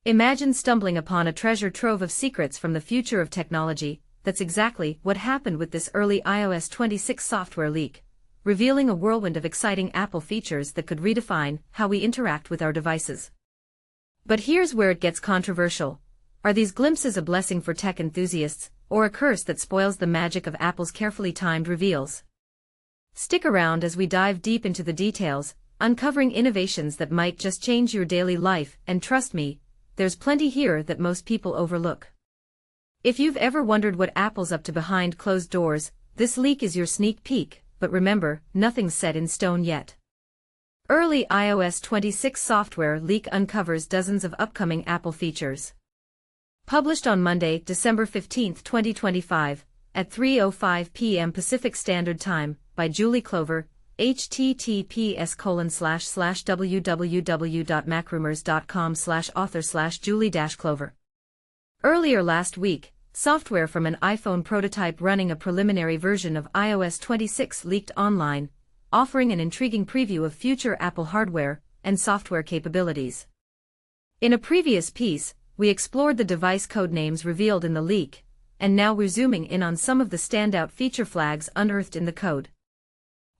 Imagine stumbling upon a treasure trove of secrets from the future of technology. That's exactly what happened with this early iOS 26 software leak, revealing a whirlwind of exciting Apple features that could redefine how we interact with our devices. But here's where it gets controversial. Are these glimpses a blessing for tech enthusiasts, or a curse that spoils the magic of Apple's carefully timed reveals? Stick around as we dive deep into the details, uncovering innovations that might just change your daily life, and trust me, there's plenty here that most people overlook. If you've ever wondered what Apple's up to behind closed doors, this leak is your sneak peek, but remember, nothing's set in stone yet. Early iOS 26 software leak uncovers dozens of upcoming Apple features. Published on Monday, December 15, 2025, at 3:05 p.m. Pacific Standard Time, by Julie Clover, https://www.macrumors.com/author/Julie-Clover. Earlier last week, software from an iPhone prototype running a preliminary version of iOS 26 leaked online, offering an intriguing preview of future Apple hardware and software capabilities. In a previous piece, we explored the device codenames revealed in the leak, and now we're zooming in on some of the standout feature flags unearthed in the code.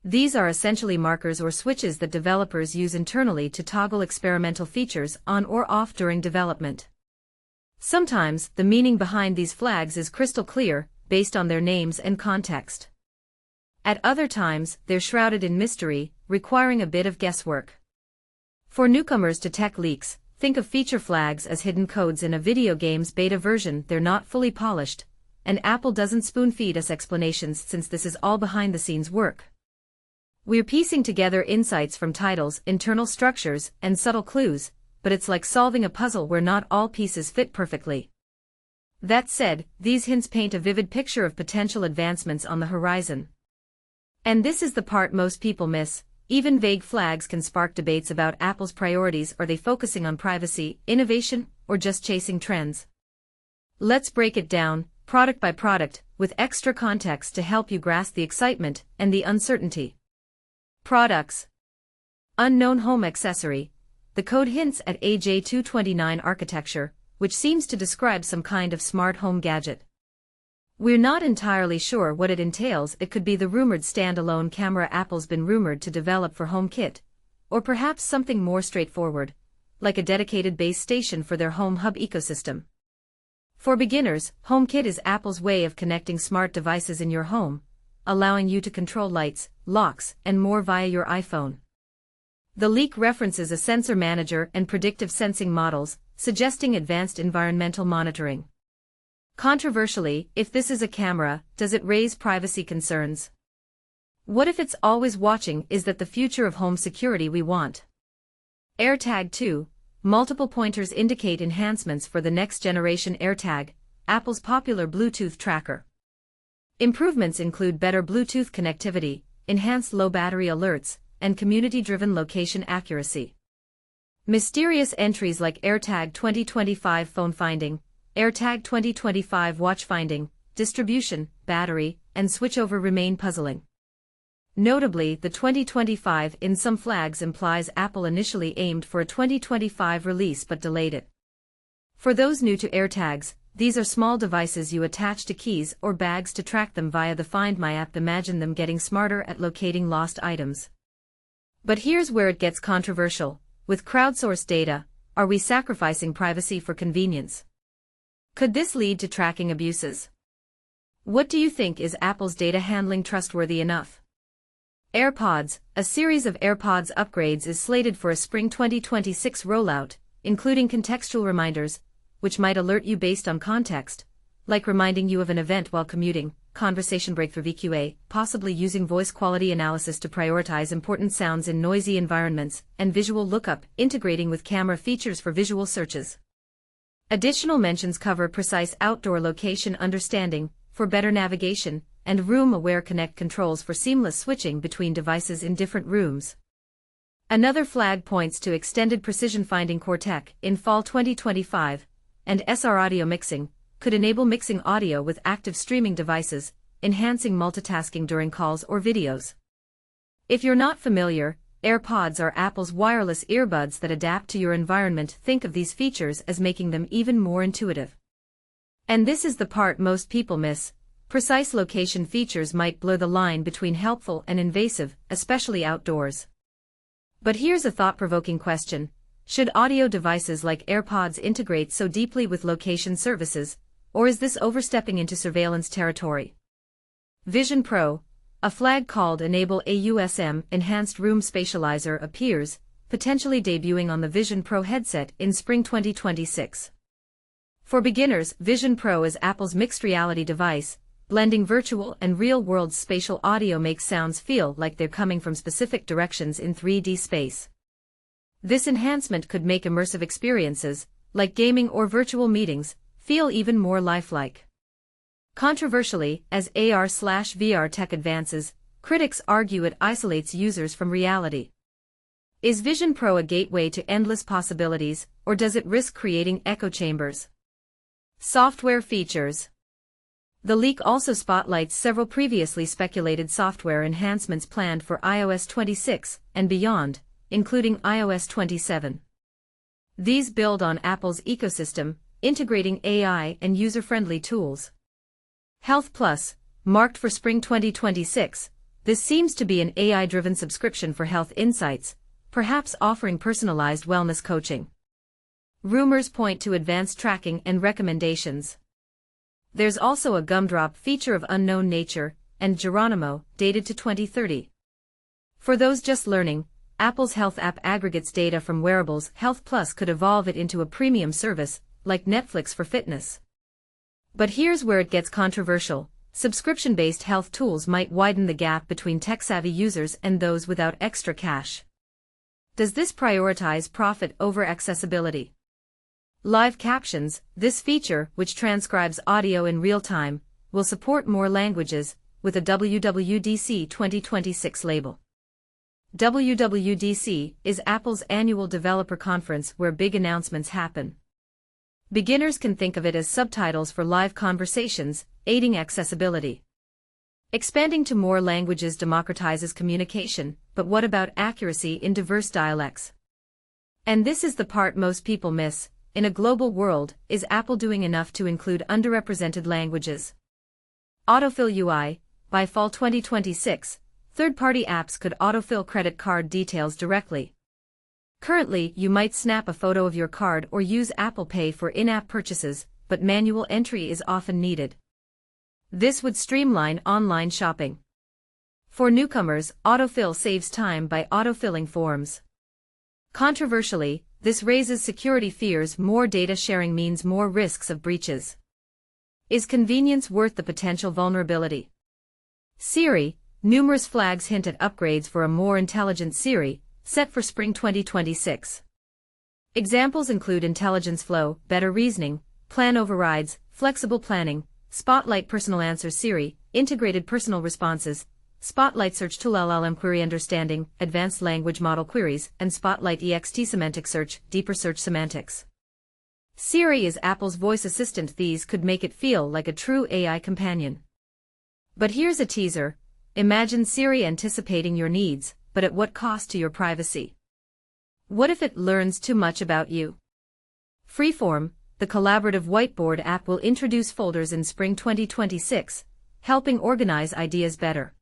These are essentially markers or switches that developers use internally to toggle experimental features on or off during development. Sometimes, the meaning behind these flags is crystal clear, based on their names and context. At other times, they're shrouded in mystery, requiring a bit of guesswork. For newcomers to tech leaks, think of feature flags as hidden codes in a video game's beta version. They're not fully polished, and Apple doesn't spoon-feed us explanations since this is all behind-the-scenes work. We're piecing together insights from titles, internal structures, and subtle clues, but it's like solving a puzzle where not all pieces fit perfectly. That said, these hints paint a vivid picture of potential advancements on the horizon. And this is the part most people miss. Even vague flags can spark debates about Apple's priorities. Are they focusing on privacy, innovation, or just chasing trends? Let's break it down, product by product, with extra context to help you grasp the excitement and the uncertainty. Products. Unknown home accessory. The code hints at a J229 architecture, which seems to describe some kind of smart home gadget. We're not entirely sure what it entails. It could be the rumored standalone camera Apple's been rumored to develop for HomeKit, or perhaps something more straightforward, like a dedicated base station for their Home Hub ecosystem. For beginners, HomeKit is Apple's way of connecting smart devices in your home, allowing you to control lights, locks, and more via your iPhone. The leak references a sensor manager and predictive sensing models, suggesting advanced environmental monitoring. Controversially, if this is a camera, does it raise privacy concerns? What if it's always watching? Is that the future of home security we want? AirTag 2. Multiple pointers indicate enhancements for the next generation AirTag, Apple's popular Bluetooth tracker. Improvements include better Bluetooth connectivity, enhanced low battery alerts, and community-driven location accuracy. Mysterious entries like AirTag 2025 phone finding, AirTag 2025 watch finding, distribution, battery, and switchover remain puzzling. Notably, the 2025 in some flags implies Apple initially aimed for a 2025 release but delayed it. For those new to AirTags, these are small devices you attach to keys or bags to track them via the Find My app. Imagine them getting smarter at locating lost items. But here's where it gets controversial. With crowdsourced data, are we sacrificing privacy for convenience? Could this lead to tracking abuses? What do you think? Is Apple's data handling trustworthy enough? AirPods. A series of AirPods upgrades is slated for a spring 2026 rollout, including contextual reminders, which might alert you based on context, like reminding you of an event while commuting, conversation breakthrough VQA, possibly using voice quality analysis to prioritize important sounds in noisy environments, and visual lookup, integrating with camera features for visual searches. Additional mentions cover precise outdoor location understanding, for better navigation, and room-aware connect controls for seamless switching between devices in different rooms. Another flag points to extended precision finding core tech in fall 2025, and SR audio mixing could enable mixing audio with active streaming devices, enhancing multitasking during calls or videos. If you're not familiar, AirPods are Apple's wireless earbuds that adapt to your environment. Think of these features as making them even more intuitive. And this is the part most people miss. Precise location features might blur the line between helpful and invasive, especially outdoors. But here's a thought-provoking question. Should audio devices like AirPods integrate so deeply with location services, or is this overstepping into surveillance territory? Vision Pro, a flag called Enable AUSM Enhanced Room Spatializer appears, potentially debuting on the Vision Pro headset in spring 2026. For beginners, Vision Pro is Apple's mixed reality device. Blending virtual and real-world spatial audio makes sounds feel like they're coming from specific directions in 3D space. This enhancement could make immersive experiences, like gaming or virtual meetings, feel even more lifelike. Controversially, as AR/VR tech advances, critics argue it isolates users from reality. Is Vision Pro a gateway to endless possibilities, or does it risk creating echo chambers? Software features. The leak also spotlights several previously speculated software enhancements planned for iOS 26 and beyond, including iOS 27. These build on Apple's ecosystem, integrating AI and user-friendly tools. Health Plus, marked for spring 2026, this seems to be an AI-driven subscription for health insights, perhaps offering personalized wellness coaching. Rumors point to advanced tracking and recommendations. There's also a gumdrop feature of unknown nature, and Geronimo, dated to 2030. For those just learning, Apple's health app aggregates data from wearables. Health Plus could evolve it into a premium service, like Netflix for fitness. But here's where it gets controversial. Subscription-based health tools might widen the gap between tech-savvy users and those without extra cash. Does this prioritize profit over accessibility? Live captions, this feature, which transcribes audio in real time, will support more languages, with a WWDC 2026 label. WWDC is Apple's annual developer conference where big announcements happen. Beginners can think of it as subtitles for live conversations, aiding accessibility. Expanding to more languages democratizes communication, but what about accuracy in diverse dialects? And this is the part most people miss. In a global world, is Apple doing enough to include underrepresented languages? Autofill UI, by fall 2026, third-party apps could autofill credit card details directly. Currently, you might snap a photo of your card or use Apple Pay for in-app purchases, but manual entry is often needed. This would streamline online shopping. For newcomers, autofill saves time by autofilling forms. Controversially, this raises security fears. More data sharing means more risks of breaches. Is convenience worth the potential vulnerability? Siri, numerous flags hint at upgrades for a more intelligent Siri, set for spring 2026. Examples include intelligence flow, better reasoning, plan overrides, flexible planning, Spotlight Personal Answers Siri, integrated personal responses, Spotlight Search Tool LLM Query Understanding, Advanced Language Model Queries, and Spotlight EXT Semantic Search, Deeper Search Semantics. Siri is Apple's voice assistant. These could make it feel like a true AI companion. But here's a teaser. Imagine Siri anticipating your needs, but at what cost to your privacy? What if it learns too much about you? Freeform, the collaborative whiteboard app, will introduce folders in spring 2026, helping organize ideas better.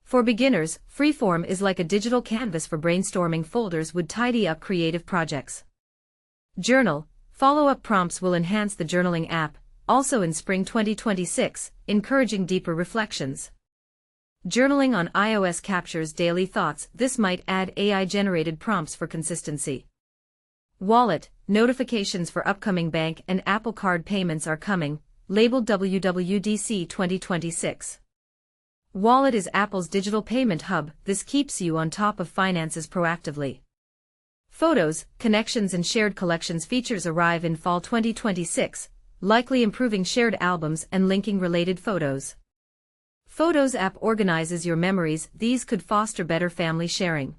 For beginners, Freeform is like a digital canvas for brainstorming. Folders would tidy up creative projects. Journal, follow-up prompts will enhance the journaling app, also in spring 2026, encouraging deeper reflections. Journaling on iOS captures daily thoughts. This might add AI-generated prompts for consistency. Wallet, notifications for upcoming bank and Apple Card payments are coming, labeled WWDC 2026. Wallet is Apple's digital payment hub. This keeps you on top of finances proactively. Photos, connections and shared collections features arrive in fall 2026, likely improving shared albums and linking related photos. Photos app organizes your memories. These could foster better family sharing.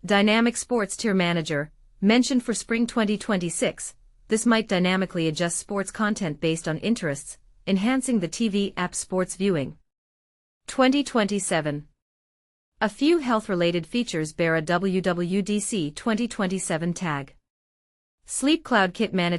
Dynamic Sports Tier Manager, mentioned for spring 2026, this might dynamically adjust sports content based on interests, enhancing the TV app sports viewing. 2027. A few health-related features bear a WWDC 2027 tag. Sleep Cloud Kit manages